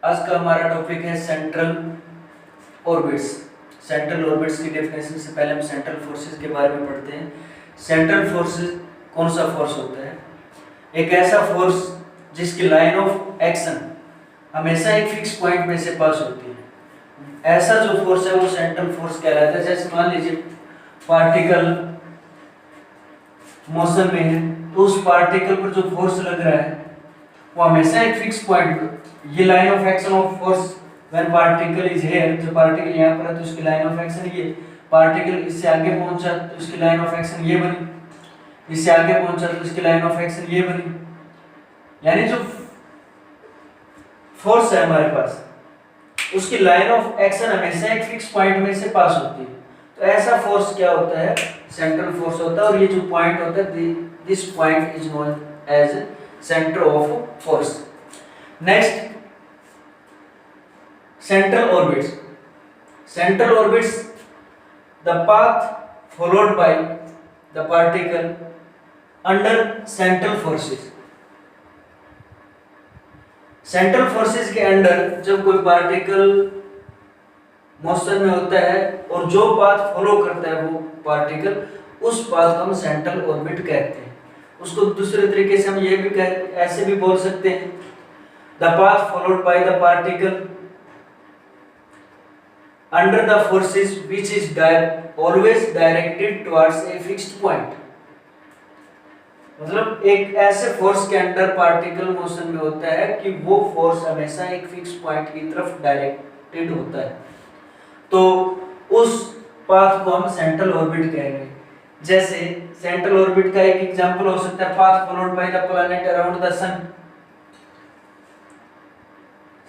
आज का हमारा टॉपिक है सेंट्रल ऑर्बिट्स। सेंट्रल ऑर्बिट्स की डेफिनेशन से पहले हम सेंट्रल फोर्सेस के बारे में पढ़ते हैं। सेंट्रल फोर्सेस कौन सा फोर्स होता है? एक ऐसा फोर्स जिसकी लाइन ऑफ एक्शन हमेशा एक फिक्स पॉइंट में से पास होती है। ऐसा जो फोर्स है वो सेंट्रल फोर्स कहलाता है। जैसे मान लीजिए पार्टिकल मोशन में है तो उस पार्टिकल पर जो फोर्स लग रहा है वो हमेशा एक फिक्स पॉइंट, ये line of action of force when particle is here, जो पार्टिकल यहाँ पर है तो उसकी लाइन ऑफ एक्शन ये, पार्टिकल इससे आगे पहुंचा तो उसकी लाइन ऑफ एक्शन ये बनी, इससे आगे पहुंचा तो उसकी लाइन ऑफ एक्शन ये बनी। यानी जो फोर्स है हमारे पास उसकी लाइन ऑफ एक्शन हमेशा एक फिक्स पॉइंट में से पास होती है। तो ऐसा फोर्स क्या होता है? सेंट्रल फोर्स होता है। और ये जो पॉइंट होता है this point is known as centre of force. Next, central orbits. Central orbits the path followed by the particle under central forces. Central forces के अंडर जब कोई पार्टिकल मोशन में होता है और जो पाथ फॉलो करता है वो पार्टिकल, उस पाथ को हम सेंट्रल ऑर्बिट कहते हैं। उसको दूसरे तरीके से हम ये भी ऐसे भी बोल सकते हैं, the path followed by the particle under the forces which is always directed towards a fixed point. मतलब एक ऐसे फोर्स के अंडर पार्टिकल मोशन में होता है कि वो फोर्स हमेशा एक फिक्स पॉइंट की तरफ डायरेक्टेड होता है, तो उस पाथ को हम सेंट्रल ऑर्बिट कहेंगे। जैसे सेंट्रल ऑर्बिट का एक एग्जांपल हो सकता है path followed by the planet around the sun.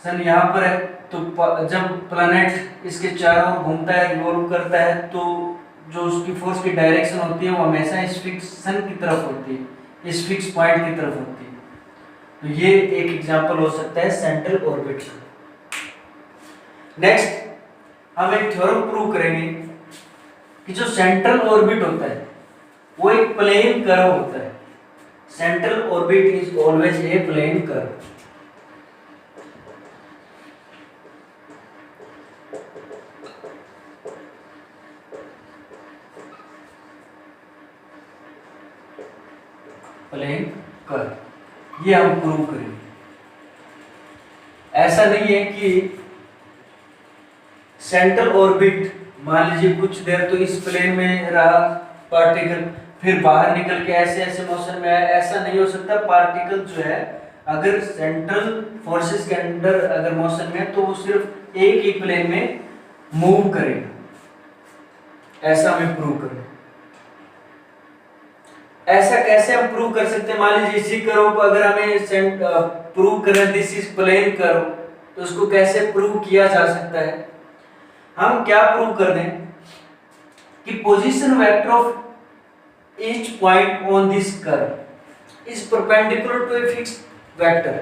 Sun यहाँ पर है तो जब प्लैनेट इसके चारों ओर घूमता है, रिवॉल्व करता है, तो जो उसकी फोर्स की डायरेक्शन होती है वो हमेशा इस फिक्स सन की तरफ होती है, इस फिक्स पॉइंट की तरफ होती है। तो ये एक एग्जांपल हो सकता है सेंट्रल ऑर्बिट का। नेक्स्ट, हम एक थ्योरम प्रूव करेंगे कि जो सेंट्रल ऑर्बिट होता है वो एक प्लेन कर्व होता है। Central orbit is always a plane curve. Plane curve ये हम प्रूव करेंगे। ऐसा नहीं है कि सेंट्रल ऑर्बिट मान लीजिए कुछ देर तो इस प्लेन में रहा पार्टिकल, फिर बाहर निकल के ऐसे ऐसे मोशन में आया, ऐसा नहीं हो सकता। पार्टिकल जो है अगर सेंट्रल फोर्सेस के अंडर अगर मोशन में है तो वो सिर्फ एक ही प्लेन में मूव करेगा। ऐसा हमें प्रूव करना। ऐसा कैसे हम प्रूव कर सकते हैं? मान लीजिए इसी कर्व को अगर हमें प्रूव करना दिस इज प्लेन कर्व, तो उसको कैसे प्रूव किया जा सकता है? हम क्या प्रूव कर दें कि position vector of each point on this curve is perpendicular to a fixed vector।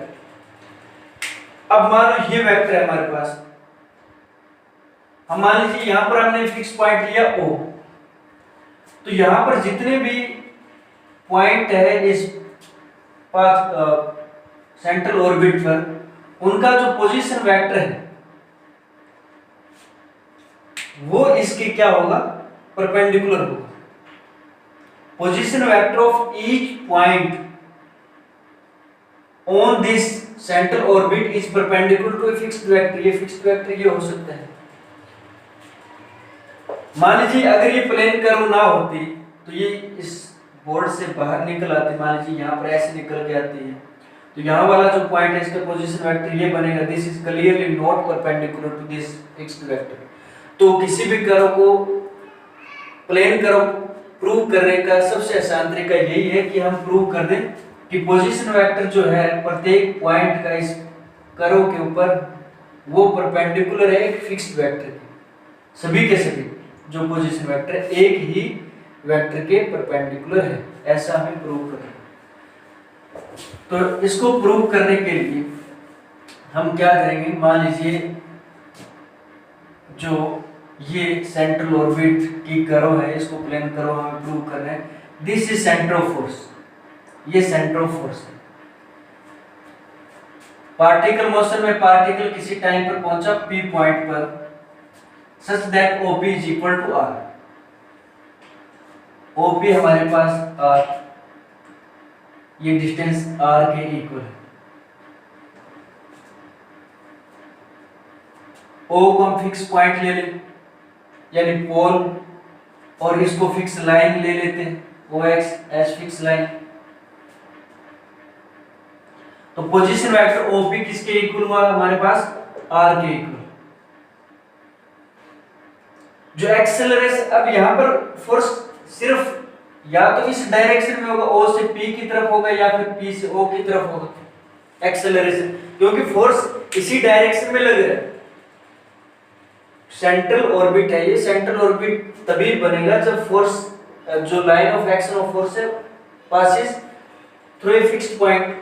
अब मान लो ये वेक्टर है हमारे पास, हम मान लीजिए यहां पर हमने फिक्स पॉइंट लिया O, तो यहां पर जितने भी पॉइंट है इस पाथ सेंट्रल ऑर्बिट पर, उनका जो पोजीशन वेक्टर है वो इसके क्या होगा? परपेंडिकुलर होगा। Position vector of each point on this central orbit is perpendicular to a fixed vector. ये फिक्स्ड वेक्टर ये हो सकता है। मान लीजिए अगर ये प्लेन कर्व ना होती तो ये इस बोर्ड से बाहर निकल आती, मान लीजिए यहाँ पर ऐसे निकल के आती है, तो यहाँ वाला जो पॉइंट है इसका पोजीशन वेक्टर ये बनेगा, this is clearly not perpendicular to this fixed vector. तो किसी भी कर्व को प्लेन कर्व प्रूव करने का सबसे आसान तरीका यही है कि हम प्रूव कर दें कि पोजीशन वेक्टर जो है प्रत्येक पॉइंट का इस कर्व के ऊपर वो परपेंडिकुलर है एक फिक्स्ड वेक्टर के। सभी के सभी जो पोजीशन वेक्टर है एक ही वेक्टर के परपेंडिकुलर है। ऐसा हमें प्रूव करना है। तो इसको प्रूव करने के लिए हम क्या करेंगे? मान लीजिए जो ये सेंट्रल ऑर्बिट की कर्व है, इसको प्लेन कर्व हमें प्रूव करना है। This is centre of force, ये सेंटर ऑफ फोर्स है। पार्टिकल मोशन में पार्टिकल किसी टाइम पर पहुंचा p पॉइंट पर such that OP is equal to r। OP हमारे पास r, ये डिस्टेंस r के इक्वल है। O को हम फिक्स पॉइंट ले लें यानी पोल, और इसको फिक्स लाइन ले लेते हैं OX एज फिक्स लाइन। तो पोजीशन वेक्टर OP किसके इक्वल हुआ हमारे पास? R के इक्वल। जो एक्सेलरेशन, अब यहां पर फोर्स सिर्फ या तो इस डायरेक्शन में होगा, O से P की तरफ होगा या फिर P से O की तरफ होगा एक्सेलरेशन, क्योंकि फोर्स इसी डायरेक्शन में लग रहा है। सेंट्रल ऑर्बिट है ये, सेंट्रल ऑर्बिट तभी बनेगा जब फोर्स, जो line of action of force है passes through a fixed point,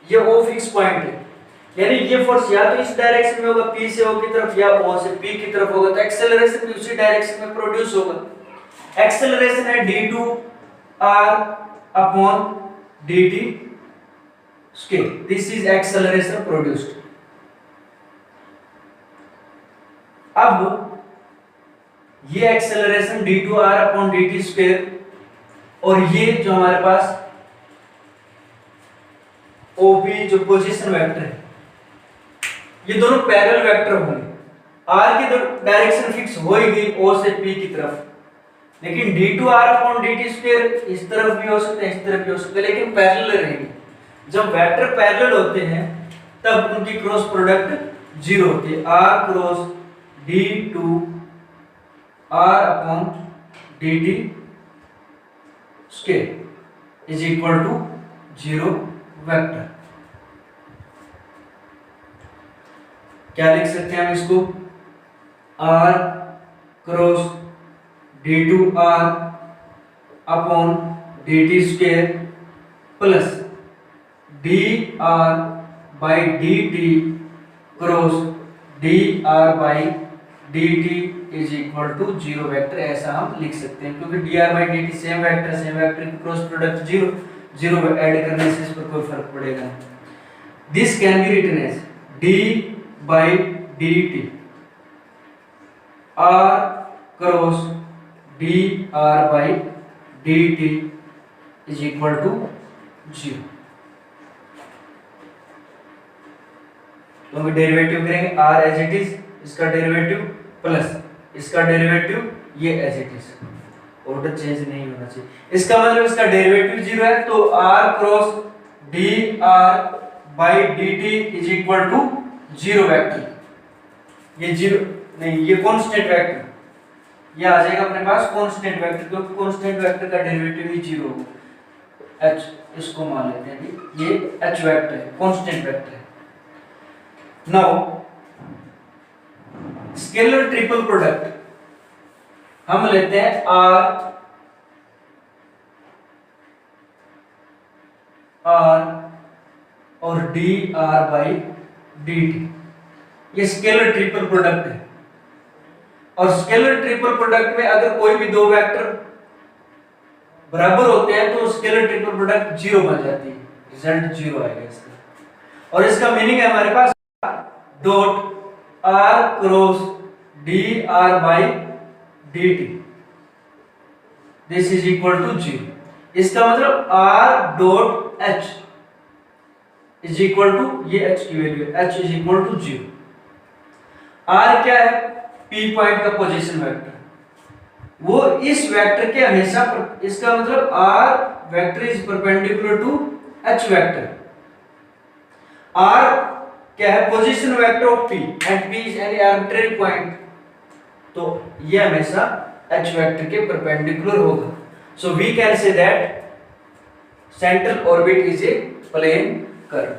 ये O फिक्स पॉइंट है, यानी ये फोर्स या तो इस डायरेक्शन में होगा P से O की तरफ या O से P की तरफ होगा, तो एक्सेलरेशन भी उसी डायरेक्शन में प्रोड्यूस होगा। एक्सेलरेशन है d2r upon dt square, this is acceleration produced. अब ये acceleration d2r upon dt square और ये जो हमारे पास OP जो पोजीशन वेक्टर है, ये दोनों पैरेलल वेक्टर होंगे। r की डायरेक्शन फिक्स हो ही गई O से P की तरफ, लेकिन d2r अपॉन dt स्क्वायर इस तरफ भी हो सकते हैं, इस तरफ भी हो सकते हैं, लेकिन पैरेलल रहेंगे। जब वेक्टर पैरेलल होते हैं तब उनकी क्रॉस प्रोडक्ट जीरो होती है। r cross d2r upon dt square is equal to zero vector. क्या लिख सकते हैं हम इसको? r cross d2r upon dt square plus dr by dt cross dr by dt is equal to zero vector, ऐसा हम लिख सकते हैं, क्योंकि dr by dt same vector की cross product zero, zero add करने से इस पर कोई फर्क पड़ेगा। This can be written as d by dt r cross dr by dt is equal to zero. तो हम डेरिवेटिव करेंगे r एज इट इज, इसका डेरिवेटिव प्लस इसका डेरिवेटिव ये as it is, order change नहीं होना चाहिए। इसका मतलब इसका डेरिवेटिव जीरो है, तो r cross dr by dt is equal to zero vector. ये जीरो नहीं, ये कांस्टेंट वेक्टर, ये आ जाएगा अपने पास कांस्टेंट वेक्टर, क्योंकि कांस्टेंट वेक्टर का डेरिवेटिव ही जीरो होगा। h इसको मान लेते हैं कि ये h वेक्टर है, कांस्टेंट वेक्टर है। नाउ स्केलर ट्रिपल प्रोडक्ट हम लेते हैं r और dr बाई dt, ये स्केलर ट्रिपल प्रोडक्ट है। और स्केलर ट्रिपल प्रोडक्ट में अगर कोई भी दो वेक्टर बराबर होते हैं तो स्केलर ट्रिपल प्रोडक्ट जीरो बन जाती है, रिजल्ट जीरो आएगा इसका। और इसका मीनिंग है हमारे पास dot r cross dr by dt this is equal to zero. इसका मतलब r dot h is equal to, ये h की वैल्यू है, h is equal to zero. r क्या है? p पॉइंट का पोजीशन वेक्टर, वो इस वेक्टर के हमेशा इसका मतलब r vector is perpendicular to h vector. r क्या है? Position vector of p and p is any arbitrary point, तो ये हमेशा h वेक्टर के परपेंडिकुलर होगा। So we can say that central orbit is a plane curve.